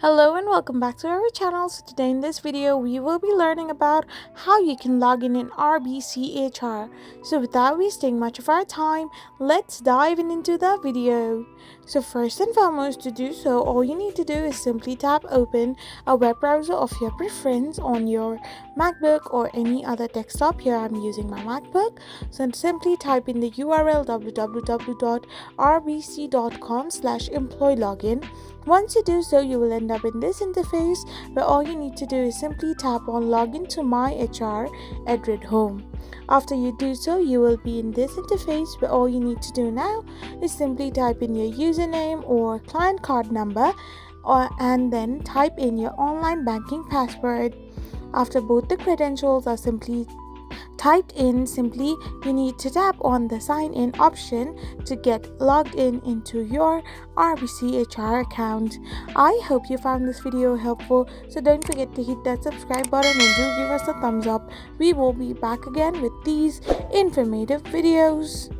Hello and welcome back to our channel. So today in this video we will be learning about how you can log in RBC HR. So without wasting much of our time, let's dive into the video. So first and foremost, to do so, all you need to do is simply tap open a web browser of your preference on your Macbook or any other desktop. Here I'm using my Macbook. So simply type in the URL www.rbc.com/employee login. Once you do so, you will end up in this interface where all you need to do is simply tap on login to my HR at home. After you do so, you will be in this interface where all you need to do now is simply type in your username or client card number and then type in your online banking password. After both the credentials are simply typed in, simply you need to tap on the sign in option to get logged in into your RBC HR account. I hope you found this video helpful, so don't forget to hit that subscribe button and do give us a thumbs up. We will be back again with these informative videos.